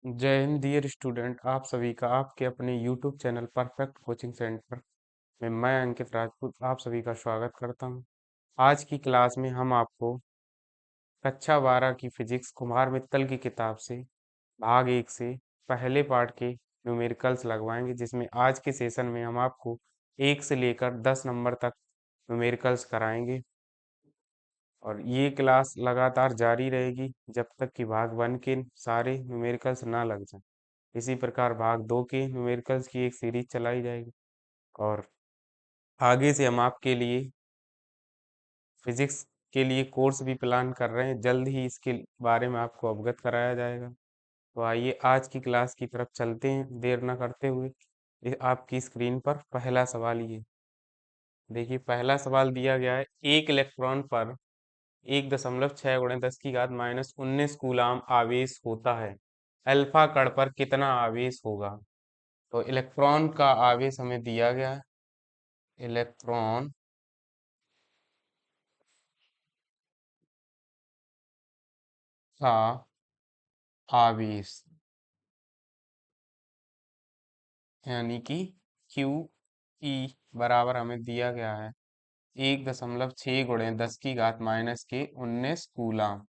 जय Hind dear student. आप सभी का आपके अपने YouTube channel perfect coaching centre में मैं अंकित राजपूत आप सभी का स्वागत करता हूं। आज की क्लास में हम आपको कक्षा 12 की फिजिक्स कुमार मित्तल की किताब से भाग 1 से पहले पार्ट के न्यूमेरिकल्स लगवाएंगे, जिसमें आज के सेशन में हम आपको 1 से लेकर 10 नंबर तक न्यूमेरिकल्स कराएंगे और ये क्लास लगातार जारी रहेगी जब तक कि भाग 1 के सारे न्यूमेरिकल्स ना लग जाएं। इसी प्रकार भाग 2 के न्यूमेरिकल्स की एक सीरीज चलाई जाएगी और आगे से हम आपके लिए फिजिक्स के लिए कोर्स भी प्लान कर रहे हैं। जल्द ही इसके बारे में आपको अवगत कराया जाएगा। तो आइए आज की क्लास की तरफ चलते हैं देर न करते हुए। आपकी स्क्रीन पर पहला सवाल ये देखिए। पहला सवाल दिया गया है, एक इलेक्ट्रॉन पर 1.6 × 10⁻⁻⁰ कूलाम आवेश होता है, अल्फा कण पर कितना आवेश होगा? तो इलेक्ट्रॉन का आवेश हमें दिया गया है। इलेक्ट्रॉन का आवेश यानी कि क्यू ई बराबर हमें दिया गया है 1.6 × 10⁻⁻⁰ कूलाम।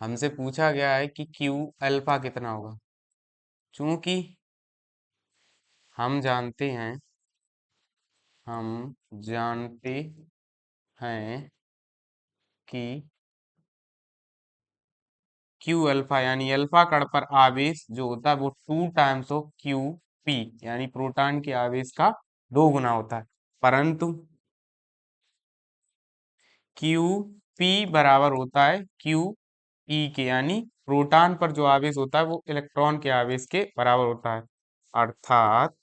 हमसे पूछा गया है कि क्यू अल्फा कितना होगा। चूंकि हम जानते हैं हम जानते हैं कि क्यू अल्फा यानी अल्फा कण पर आवेश जो होता है वो 2 टाइम्स ऑफ क्यू पी यानी प्रोटॉन के आवेश का 2 गुना होता है। परंतु क्यू पी बराबर होता है क्यू ई के, यानी प्रोटॉन पर जो आवेश होता है वो इलेक्ट्रॉन के आवेश के बराबर होता है। अर्थात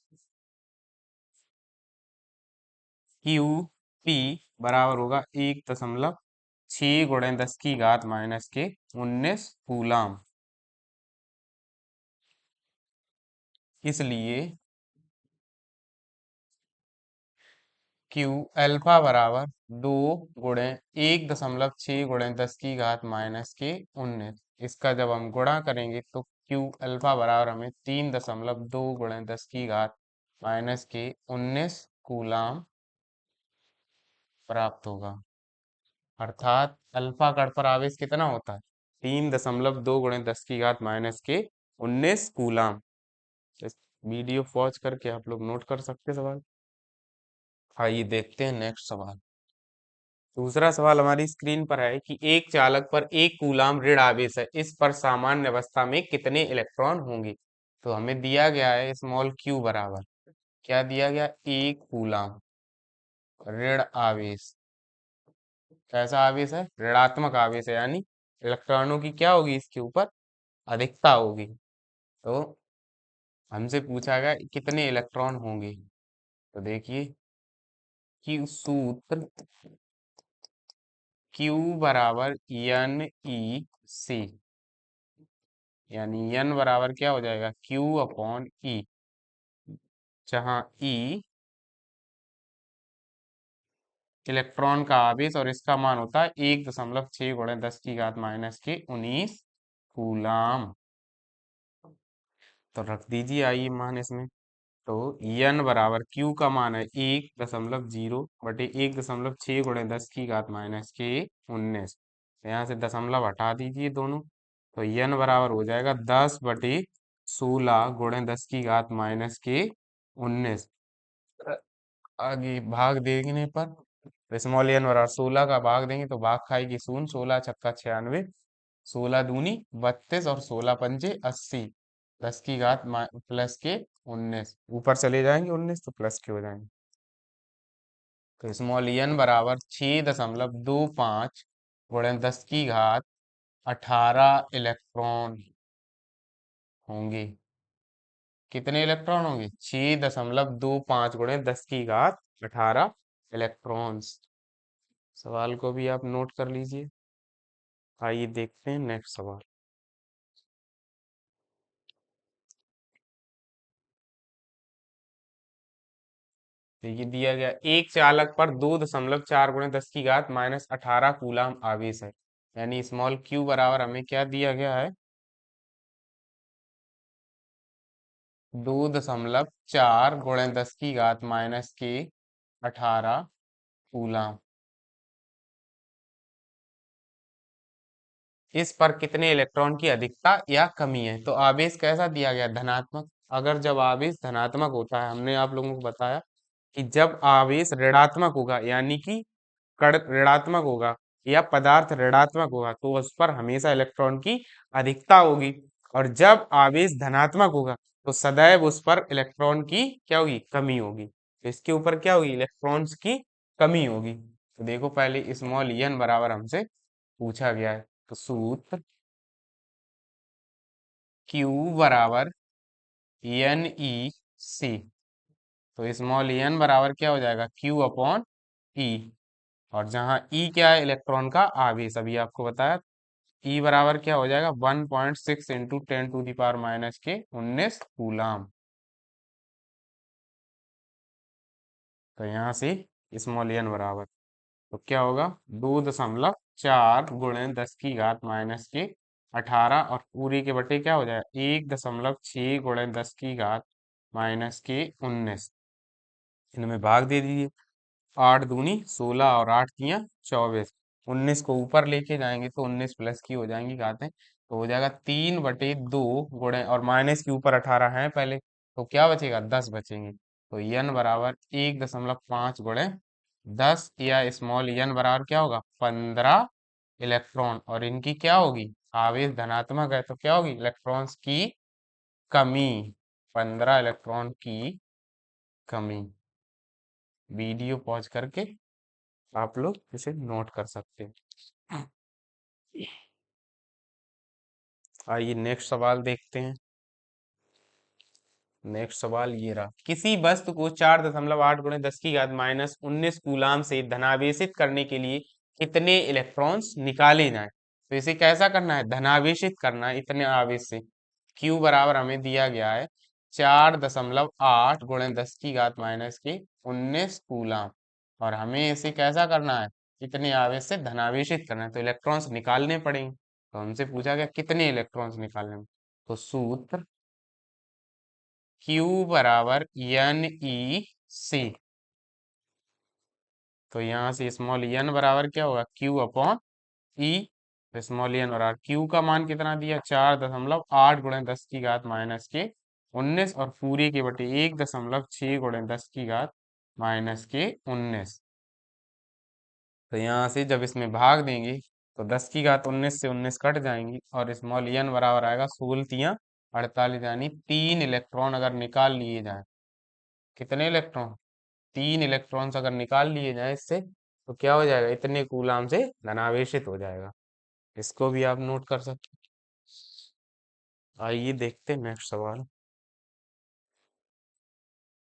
क्यू पी बराबर होगा 1.6 × 10⁻⁻⁰ कूलाम। इसलिए क्यू अल्फा बराबर 2 × 1.6 × 10⁻⁻⁰ इसका जब हम गुणा करेंगे तो क्यू अल्फा बराबर हमें 3.2 × 10⁻⁻⁰ कूलाम प्राप्त होगा। अर्थात अल्फा कण पर आवेश कितना होता है? 3.2 × 10⁻⁻⁰ कूलाम। इस वीडियो पॉज करके आप लोग नोट कर सकते हैं सवाल। आइए देखते हैं नेक्स्ट सवाल। दूसरा सवाल हमारी स्क्रीन पर है कि एक चालक पर 1 कूलाम ऋण आवेश है, इस पर सामान्य अवस्था में कितने इलेक्ट्रॉन होंगे? तो हमें दिया गया है स्मॉल क्यू बराबर क्या दिया गया? 1 कूलाम ऋण आवेश। कैसा आवेश है? ऋणात्मक आवेश है, यानी इलेक्ट्रॉनों की क्या होगी इसके ऊपर? अधिकता होगी। तो हमसे पूछा गया कितने इलेक्ट्रॉन होंगे। तो देखिए कि सूत्र Q बराबर एन ई सी, यानी n बराबर क्या हो जाएगा? Q/E, जहां E इलेक्ट्रॉन का आवेश और इसका मान होता है 1.6 × 10⁻⁻⁰ कूलाम। तो रख दीजिए आइए मान इसमें। तो n बराबर Q का मान है 1.0/1.6 × 10⁻⁻⁰ यहाँ से दशमलव हटा दीजिए दोनों। तो n बराबर हो जाएगा 10/16 × 10⁻⁻⁰ आगे भाग देने पर स्मॉल n बराबर 16 का भाग देंगे तो भाग खाएगी शून्य। 16×6 = 96, 16×2 = 32 और 16×5 = 80, 10⁻+19 ऊपर चले जाएंगे 19 तो प्लस के हो जाएंगे। तो स्मॉल n बराबर 6.25 × 10⁻18 इलेक्ट्रॉन होंगे। कितने इलेक्ट्रॉन होंगे? 6.25 × 10⁻18 इलेक्ट्रॉन्स। सवाल को भी आप नोट कर लीजिए। आइए देखते हैं नेक्स्ट सवाल। तो ये दिया गया एक चालक पर 2.4 × 10⁻18 कूलाम आवेश है, यानी स्मॉल क्यू बराबर हमें क्या दिया गया है, 2.4 गुणे 10 की घात -के 18 कूलम। इस पर कितने इलेक्ट्रॉन की अधिकता या कमी है। तो आवेश कैसा दिया गया, धनात्मक। अगर जब आवेश धनात्मक होता है, हमने आप लोगों को बताया कि जब आवेश ऋणात्मक होगा, यानी कि कण ऋणात्मक होगा या पदार्थ ऋणात्मक होगा, तो उस पर हमेशा इलेक्ट्रॉन की अधिकता होगी। और जब आवेश धनात्मक होगा, तो सदैव उस पर इलेक्ट्रॉन की क्या होगी, कमी होगी। तो इसके ऊपर क्या होगी, इलेक्ट्रॉन्स की कमी होगी। तो देखो पहले स्मॉल एन बराबर हमसे पूछा गया है, तो सूत्र Q बराबर एन ई सी। तो स्मॉल एन बराबर क्या हो जाएगा, Q/E। और जहां E क्या है, इलेक्ट्रॉन का आवेश, अभी आपको बताया। E बराबर क्या हो जाएगा, 1.6 इंटू 10⁻⁻के 19 कूलाम। तो यहाँ से स्मॉल एन बराबर तो क्या होगा, 2.4 गुणे 10 की घात -के 18 और पूरी के बटे क्या हो जाएगा, 1.6 गुणे 10 की घात -के 19। इनमें भाग दे दीजिए, 8 दूनी 16 और 8 तियां 24। 19 को ऊपर लेके जाएंगे तो 19 प्लस की हो जाएंगी घातें, तो हो जाएगा 3/2 गुणे, और माइनस के ऊपर 18 है पहले, तो क्या बचेगा, 10 बचेंगे। तो एन बराबर 1.5 गुणे 10, या स्मॉल एन बराबर क्या होगा, 15 इलेक्ट्रॉन। और इनकी क्या होगी, आवेश धनात्मक है तो क्या होगी, इलेक्ट्रॉन्स की कमी, 15 इलेक्ट्रॉन की कमी। वीडियो पॉज करके आप लोग इसे नोट कर सकते हैं। आइए नेक्स्ट सवाल देखते हैं। नेक्स्ट सवाल ये रहा, किसी वस्तु को 4.8 गुणे 10 की घात -19 कूलाम से धनावेशित करने के लिए कितने इलेक्ट्रॉन्स निकाले जाएं। तो इसे कैसा करना है, धनावेशित करना है इतने आवेश से। Q बराबर हमें दिया गया है 4.8 गुणे 10 की घात -के 19 कूलाम, और हमें इसे कैसा करना है, इतने आवेश से धनावेशित करना है, तो इलेक्ट्रॉन्स निकालने पड़ेंगे। तो हमसे पूछा गया कितने इलेक्ट्रॉन्स निकालने हैं। तो सूत्र Q बराबर NEC। तो यहाँ से स्मॉल n बराबर क्या होगा, Q/E। स्मॉल n बराबर Q का मान कितना दिया, 4.8 गुणे 10 की घात -के 19, और पूरी के बटे 1.6 गुणे 10 की घात -के 19। तो यहाँ से जब इसमें भाग देंगे तो 10 की घात 19 से 19 कट जाएंगी, और स्मॉल n बराबर आएगा 16 तियां 48, यानी 3 इलेक्ट्रॉन अगर निकाल लिए जाए। कितने इलेक्ट्रॉन, 3 इलेक्ट्रॉन्स अगर निकाल लिए जाए इससे, तो क्या हो जाएगा, इतने कूलाम से धनावेशित हो जाएगा। इसको भी आप नोट कर सकते हैं। आइए देखते हैं नेक्स्ट सवाल।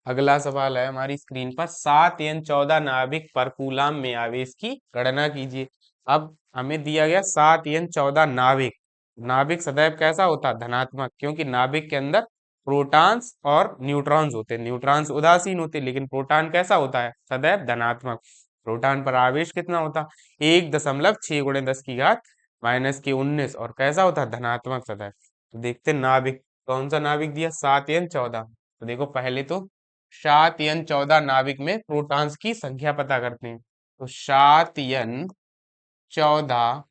अगला सवाल है हमारी स्क्रीन पर, 7N14 नाभिक पर कूलाम में आवेश की गणना कीजिए। अब हमें दिया गया 7N14 नाभिक। नाभिक सदैव कैसा होता है, धनात्मक, क्योंकि नाभिक के अंदर प्रोटॉन्स और न्यूट्रॉन्स होते हैं। न्यूट्रॉन्स उदासीन होते हैं, लेकिन प्रोटॉन कैसा होता है, सदैव धनात्मक। प्रोटॉन पर आवेश कितना होता, 1.6 गुणे 10 की घात -के 19, और कैसा होता है, धनात्मक सदैव। तो देखते हैं नाभिक, कौन सा नाभिक दिया, 7N14। तो देखो पहले तो 7N14 नाभिक में प्रोटॉन्स की संख्या पता करते हैं। तो 7N14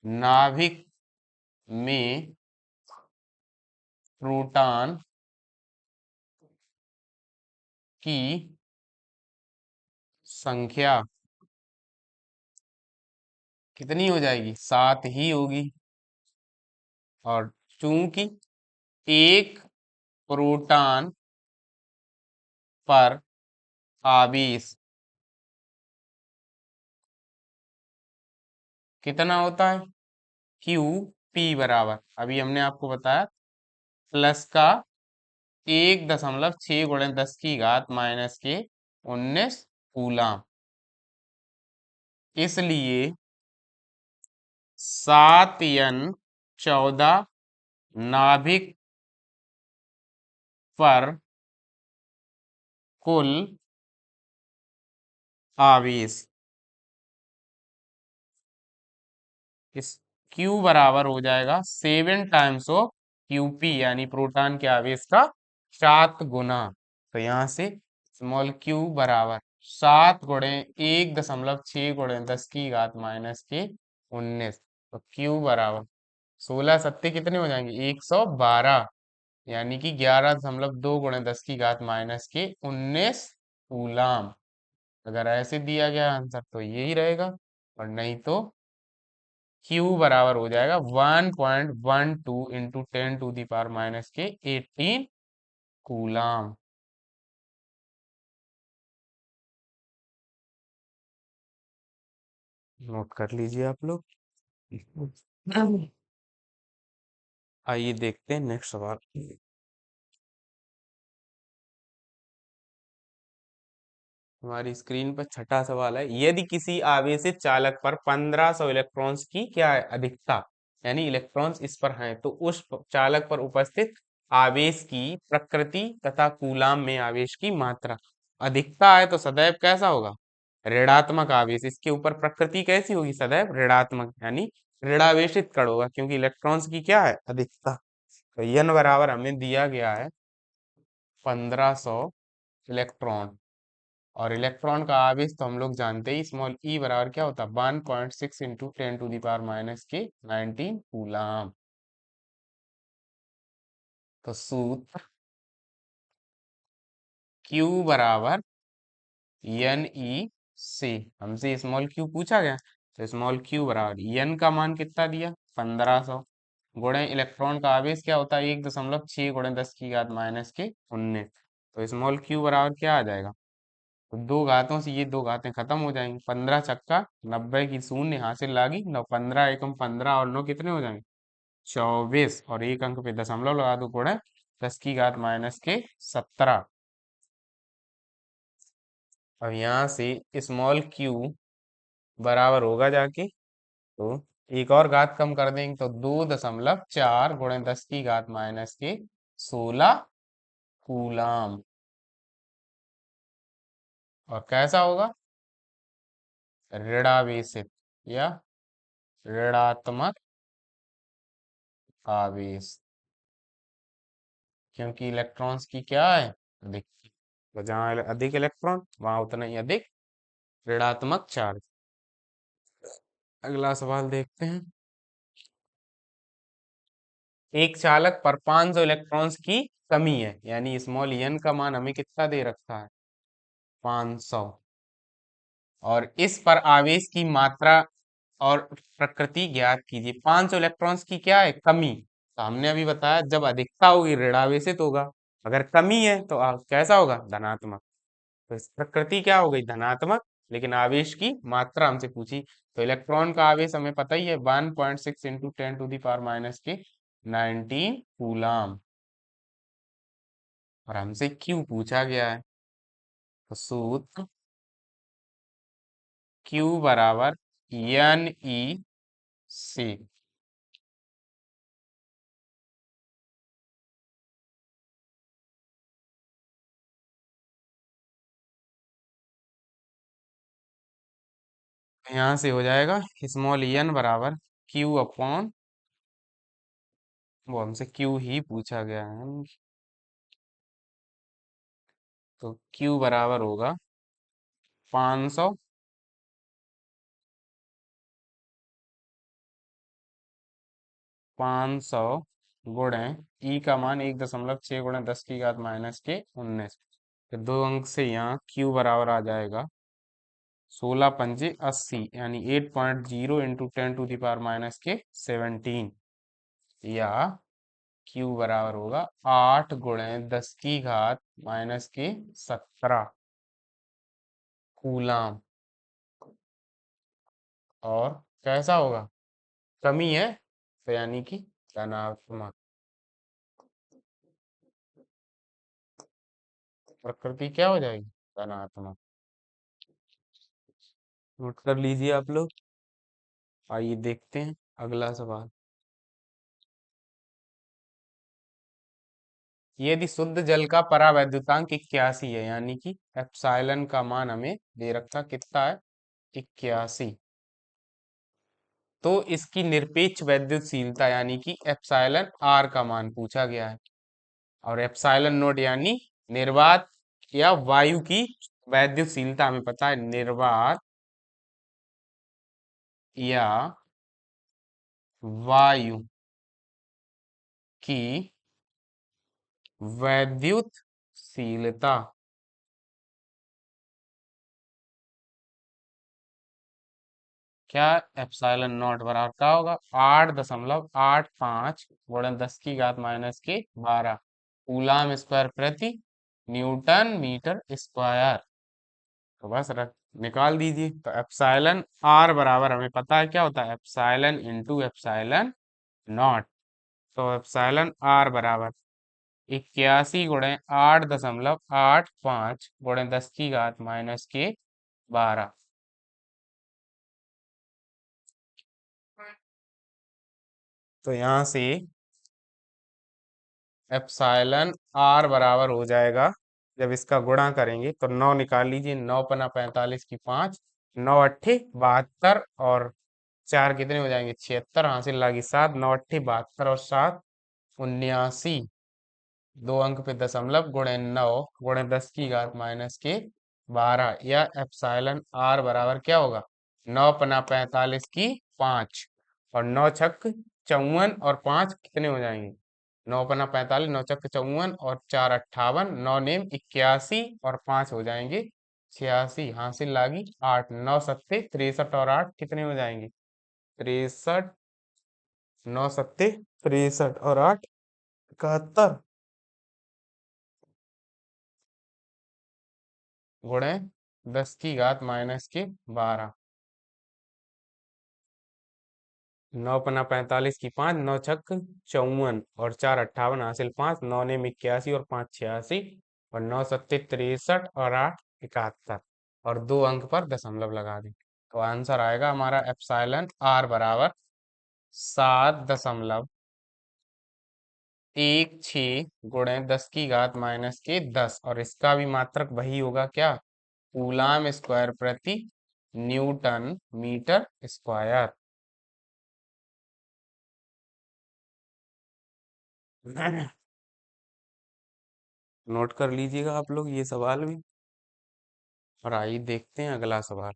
नाभिक में प्रोटॉन की संख्या कितनी हो जाएगी, 7 ही होगी। और चूंकि एक प्रोटॉन पर आवेश कितना होता है, QP बराबर, अभी हमने आपको बताया, प्लस का 1.6 गुणे 10 की घात -के 19 कूलाम। इसलिए 7N14 नाभिक पर कुल आवेश इस Q बराबर हो जाएगा 7 टाइम्स ऑफ Qp, यानी प्रोटॉन के आवेश का 7 गुना। तो यहाँ से स्मॉल q बराबर 7 × 106 × 10 की घात -19 तो Q बराबर 16 कितने हो जाएंगे, 112, यानी कि 11.2 × 10 की घात -19 कूलाम। अगर ऐसे दिया गया आंसर तो यही रहेगा, और नहीं तो Q बराबर हो जाएगा 1.12 × 10⁻⁸ कूलाम। नोट कर लीजिए आप लोग। आइए देखते हैं नेक्स्ट सवाल। हमारी स्क्रीन पर छठा सवाल है, यदि किसी आवेशित चालक पर 1500 इलेक्ट्रॉन्स की क्या है, अधिकता, यानी इलेक्ट्रॉन्स इस पर हैं, तो उस चालक पर उपस्थित आवेश की प्रकृति तथा कूलाम में आवेश की मात्रा। अधिकता है तो सदैव कैसा होगा, ऋणात्मक आवेश। इसके ऊपर प्रकृति कैसी होगी, सदैव ऋणात्मक, यानी ऋणावेशित कण होगा, क्योंकि इलेक्ट्रॉन्स की क्या है, अधिकता। तो n बराबर हमें दिया गया है 1500 इलेक्ट्रॉन, और इलेक्ट्रॉन का आवेश तो हम लोग जानते ही, स्मॉल ई बराबर क्या होता है, 1.6 इंटू 10⁻⁻19 कूलाम। तो सूत्र Q बराबर एन ई सी, हमसे स्मॉल क्यू पूछा गया, तो स्मॉल क्यू बराबर एन का मान कितना दिया, 1500, गुणे इलेक्ट्रॉन का आवेश क्या होता है, 1.6 × 10 की घात -19 तो स्मॉल क्यू बराबर क्या आ जाएगा, तो दो घातों से ये दो घातें खत्म हो जाएंगी, 15 छक्का 90 की शून्य हासिल लागी, 9 15 एकम 15 और 9 कितने हो जाएंगे, 24, और एक अंक पे दशमलव लगा दो, गुणे 10 की घात -17। अब यहाँ से स्मॉल क्यू बराबर होगा जाके, तो एक और घात कम कर देंगे, तो 2.4 गुणे 10 की घात -16 कूलाम। और कैसा होगा, ऋणावेशित या ऋणात्मक आवेश, क्योंकि इलेक्ट्रॉन्स की क्या है, अधिक। तो जहां अधिक इलेक्ट्रॉन वहां उतना ही अधिक ऋणात्मक चार्ज। अगला सवाल देखते हैं, एक चालक पर 500 इलेक्ट्रॉन्स की कमी है, यानी स्मॉल n का मान हमें कितना दे रखा है, 500, और इस पर आवेश की मात्रा और प्रकृति ज्ञात कीजिए। 500 इलेक्ट्रॉन्स की क्या है, कमी, तो हमने अभी बताया जब अधिकता होगी ऋणावेशित होगा, अगर कमी है तो कैसा होगा, धनात्मक। तो इस प्रकृति क्या हो गई, धनात्मक, लेकिन आवेश की मात्रा हमसे पूछी, तो इलेक्ट्रॉन का आवेश हमें पता ही है, 1.6 इंटू 10⁻⁻19 कूलाम, और हमसे क्यों पूछा गया है, तो सूत्र Q बराबर एन ई सी। यहाँ से हो जाएगा स्मॉल एन बराबर Q अपॉन, वो हमसे Q ही पूछा गया है, तो Q बराबर होगा 500 500 गुणे ई का मान 1.6 गुणे 10 की घात -19 फिर दो अंक से यहाँ Q बराबर आ जाएगा 16×5 = 80, यानी 8.0 इंटू 10⁻⁻17, या Q बराबर होगा 8 गुणे 10 की घात -17 कूलाम। और कैसा होगा, कमी है, तो यानी कि धनात्मक, प्रकृति क्या हो जाएगी, धनात्मक। नोट कर लीजिए आप लोग। आइए देखते हैं अगला सवाल, यदि शुद्ध जल का परावैद्युतांक 81 है, यानी कि एप्सिलॉन का मान हमें दे रखा कितना है, 81, तो इसकी निरपेक्ष वैद्युतशीलता यानी कि एप्सिलॉन आर का मान पूछा गया है। और एप्सिलॉन नोट यानी निर्वात या वायु की वैद्युतशीलता हमें पता है, निर्वात या वायु की वैद्युतशीलता क्या एप्सिलॉन नॉट बराबर क्या होगा, 8.85 गुणन 10 की घात -12 कूलाम स्क्वायर प्रति न्यूटन मीटर स्क्वायर। तो बस रख निकाल दीजिए। तो एप्सिलॉन आर बराबर हमें पता है क्या होता है, एप्सिलॉन इंटू एप्सिलॉन नॉट। तो एप्सिलॉन आर बराबर 81 गुणे 8.85 गुणे 10 की घात -12। तो यहाँ से एप्सिलॉन आर बराबर हो जाएगा, जब इसका गुणा करेंगे तो 9 निकाल लीजिए, 9×5 = 45 9 अट्ठे 72 और 4 कितने हो जाएंगे 76, हासिल लागी 7 9 अट्ठे 72 और 7 79, 2 अंक पे दशमलव गुणे 9 गुणे 10 की घात -12 या एप्सिलॉन आर बराबर क्या होगा, 9×45 और 9×6 = 54 और 5 कितने हो जाएंगे, 9×45 9×6 = 54 और 4 = 58 9 नेम 81 और 5 हो जाएंगे 86, हासिल लागी 8 9 सत्ते 63 और 8 कितने हो जाएंगे 63, 9 सत्ते 63 और 8 71 गुणे 10 की घात -12। 9×45 9 छक 54 और 4 58 हासिल 5 9 ने 81 और 5 86 और 9 सत्ते 63 और 8 71 और 2 अंक पर दशमलव लगा दें। तो आंसर आएगा हमारा एप्सिलॉन आर बराबर 7.16 गुणे 10 की घात -10 और इसका भी मात्रक वही होगा क्या, कूलाम स्क्वायर प्रति न्यूटन मीटर स्क्वायर। नोट कर लीजिएगा आप लोग ये सवाल भी। और आइए देखते हैं अगला सवाल।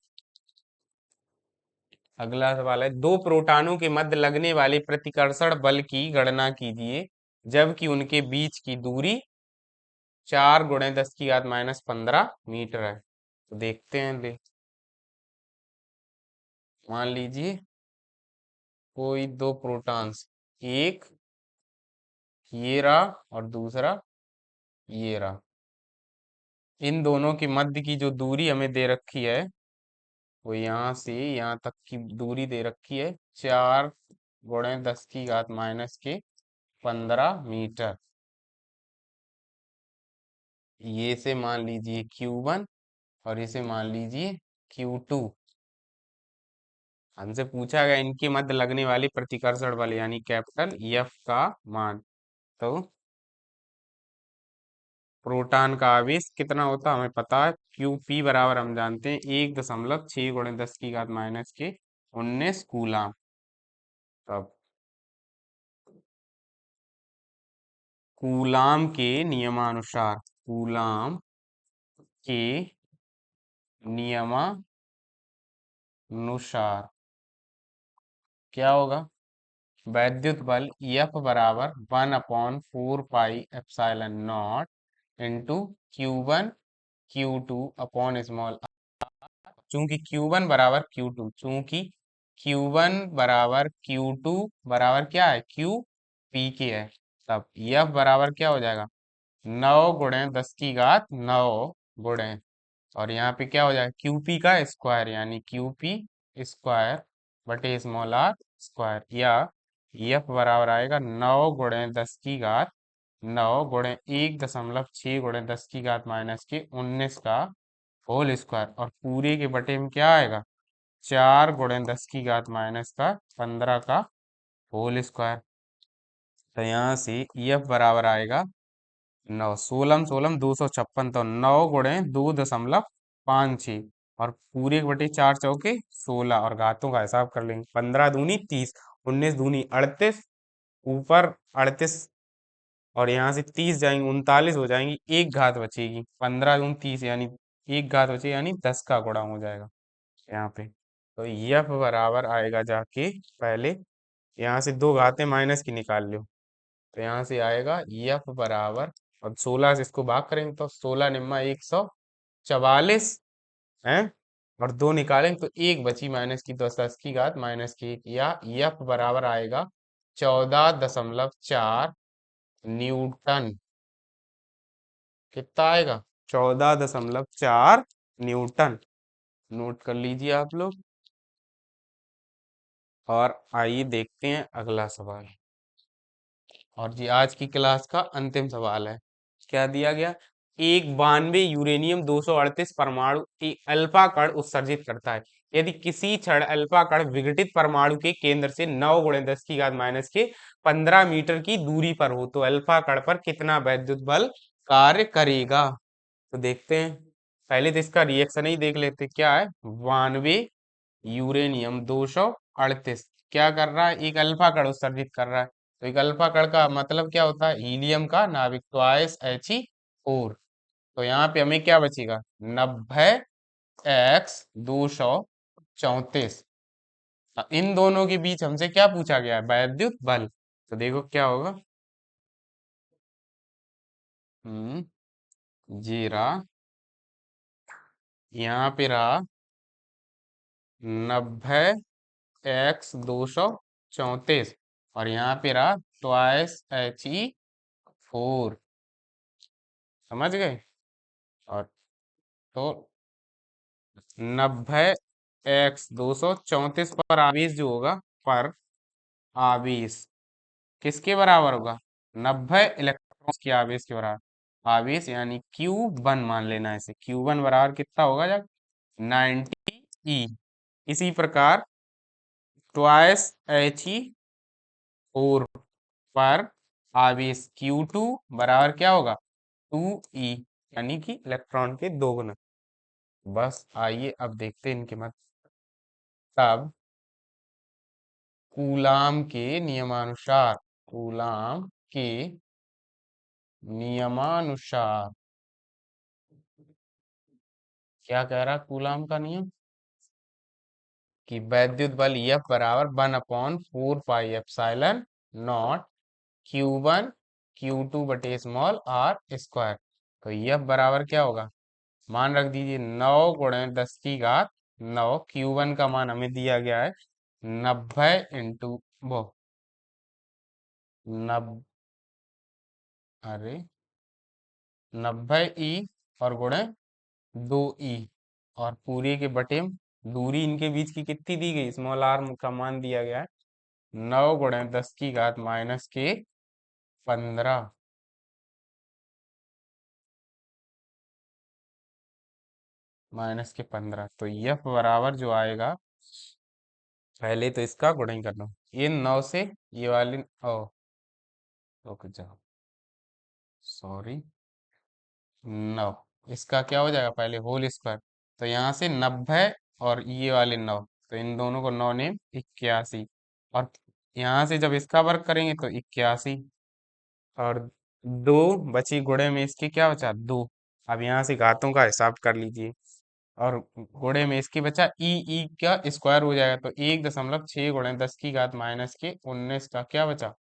अगला सवाल है, दो प्रोटॉनों के मध्य लगने वाले प्रतिकर्षण बल की गणना कीजिए जबकि उनके बीच की दूरी 4 गुणे 10 की घात -15 मीटर है। तो देखते हैं ले, मान लीजिए कोई दो प्रोटॉन्स, एक ये रहा और दूसरा ये रहा, इन दोनों के मध्य की जो दूरी हमें दे रखी है वो यहाँ से यहाँ तक की दूरी दे रखी है 4 गुणे 10 की घात -15 मीटर। ये से मान लीजिए Q1 और इसे मान लीजिए Q2। हमसे पूछा गया इनके मध्य लगने वाली प्रतिकर्षण बल यानी कैपिटल F का मान। तो प्रोटॉन का आवेश कितना होता है हमें पता है, QP बराबर हम जानते हैं 1.6 गुणे 10 की घात -19 कूलाम। तब कूलाम के नियमानुसार, कूलाम के नियमानुसार क्या होगा, वैद्युत बल F बराबर 1/4 pi epsilon not into Q1 Q2 upon small, चूंकि Q1 बराबर Q2, चूंकि Q1 बराबर Q2 बराबर क्या है QP के है, तब F बराबर क्या हो जाएगा 9 गुणे 10 की घात 9 गुणे, और यहाँ पे क्या हो जाएगा QP का स्क्वायर यानी QP स्क्वायर बटे स्मॉल आर स्क्वायर, या F बराबर आएगा 9 गुणे 10 की घात 9 गुणे 1.6 गुणे 10 की घात -19 का होल स्क्वायर, और पूरे के बटे में क्या आएगा 4 गुणे 10 की घात -15 का होल स्क्वायर। तो यहाँ से F बराबर आएगा 9 16 16 256, तो 9 गुणे 2.56 और पूरे के बटे 4 चौके 16, और घातों का हिसाब कर लेंगे। 15 दूनी 30, 19 दूनी 38, ऊपर 38, और यहाँ से 30 जाएंगे, 39 हो जाएंगी, एक घात बचेगी। 15 दूनी 30 यानी एक घात बचेगी, यानी 10 का गुणा हो जाएगा यहाँ पे। तो यफ बराबर आएगा जाके, पहले यहाँ से दो घातें माइनस की निकाल लो, तो यहाँ से आएगा यफ बराबर, और 16 से इसको भाग करेंगे तो 16 निम्मा 144 है, और दो निकालेंगे तो एक बची माइनस की, 10 की घात -1, या यफ बराबर आएगा 14.4 न्यूटन। कितना आएगा? 14.4 न्यूटन। नोट कर लीजिए आप लोग। और आइए देखते हैं अगला सवाल। और जी आज की क्लास का अंतिम सवाल है। क्या दिया गया? एक 92 यूरेनियम 238 परमाणु एक अल्फा कण उत्सर्जित करता है। यदि किसी क्षण अल्फा कण विघटित परमाणु के केंद्र से 9 × 10⁻⁻15 मीटर की दूरी पर हो, तो अल्फा कण पर कितना वैद्युत बल कार्य करेगा? तो देखते हैं। पहले तो इसका रिएक्शन ही देख लेते, क्या है? 92 यूरेनियम 238 क्या कर रहा है? एक अल्फा कण उत्सर्जित कर रहा है। तो एक अल्फा कण का मतलब क्या होता है? हीलियम का नाभिक, ट्वाइस He4। तो यहाँ पे हमें क्या बचेगा? 90 x 234। इन दोनों के बीच हमसे क्या पूछा गया है? वैद्युत बल। तो देखो क्या होगा। हम्म ये रहा, यहाँ पे रहा 90 x 234, और यहाँ पे रहा ट्वाइस He4। समझ गए? और तो 90 x 234 पर आवेश जो होगा, पर आवेश किसके बराबर होगा? 90 इलेक्ट्रॉन के आवेश के बराबर। आवेश यानी Q1 मान लेना है इसे। Q1 बराबर कितना होगा जब? 90 E। इसी प्रकार ट्वाइस He4 पर आवेश Q2 बराबर क्या होगा? 2E, यानी कि इलेक्ट्रॉन के 2 गुना। बस आइए अब देखते हैं इनके मत। तब कूलाम के नियमानुसार, कूलाम के नियमानुसार क्या कह रहा कूलाम का नियम? कि वैद्युत बल F बराबर 1/4 pi epsilon not Q1 Q2/r²। तो F बराबर क्या होगा? मान रख दीजिए 9 × 10⁻⁹ Q1 का मान हमें दिया गया है 90 इंटू वो नब अरे 90E, और गुणे 2E, और पूरे के बटे में दूरी इनके बीच की कितनी दी गई? स्मॉल आर का मान दिया गया है 9 × 10⁻⁻15 -15। तो F बराबर जो आएगा, पहले तो इसका गुणा ही कर लो। ये 9 से ये वाली ओ रुक जाओ, सॉरी, 9, इसका क्या हो जाएगा? पहले होल स्क्वायर। तो यहाँ से 90 और ये वाले 9, तो इन दोनों को 9 ने 81, और यहाँ से जब इसका वर्क करेंगे तो 81, और दो बची गुणे में इसके क्या बचा? 2। अब यहाँ से घातों का हिसाब कर लीजिए, और गुणे में इसके बचा ई का स्क्वायर हो जाएगा, तो 1.6 × 10⁻⁻19 का क्या बचा?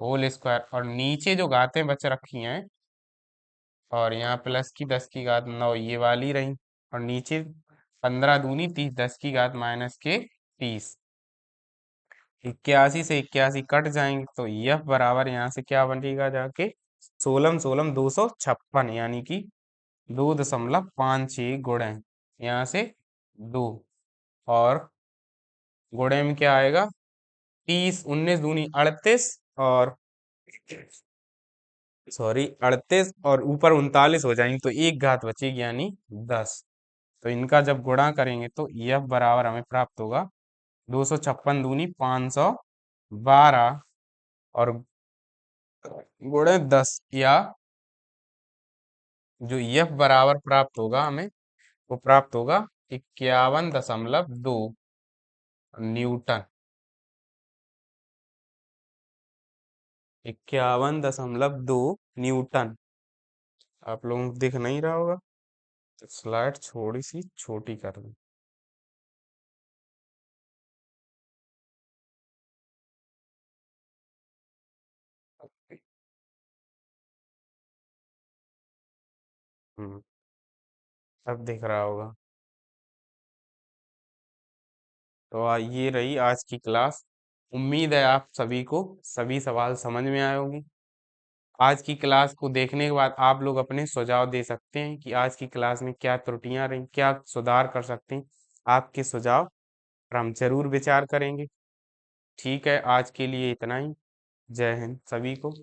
Whole square. और नीचे जो घातें बच रखी हैं, और यहाँ +10⁻⁹ ये वाली रही, और नीचे 15 दूनी 30, 10⁻⁻30। 81 से 81 कट जाएंगे, तो F बराबर यहाँ से क्या बनेगा जाके? 16 16 256, यानी कि 2.56 गुणे यहाँ से 2, और गुणे में क्या आएगा? 30, 19 दूनी 38, और सॉरी 38, और ऊपर 39 हो जाएंगे, तो एक घात बचेगी यानी 10। तो इनका जब गुणा करेंगे तो F बराबर हमें प्राप्त होगा 256 दूनी 512, और गुणे 10, या जो F बराबर प्राप्त होगा हमें, वो प्राप्त होगा 51.2 न्यूटन। 51.2 न्यूटन। आप लोगों को दिख नहीं रहा होगा, तो स्लाइड थोड़ी सी छोटी कर दूं। हम्म, अब दिख रहा होगा। तो ये रही आज की क्लास। उम्मीद है आप सभी को सभी सवाल समझ में आए होंगे। आज की क्लास को देखने के बाद आप लोग अपने सुझाव दे सकते हैं कि आज की क्लास में क्या त्रुटियां रहीं, क्या सुधार कर सकते हैं। आपके सुझाव पर हम जरूर विचार करेंगे। ठीक है, आज के लिए इतना ही। जय हिंद सभी को।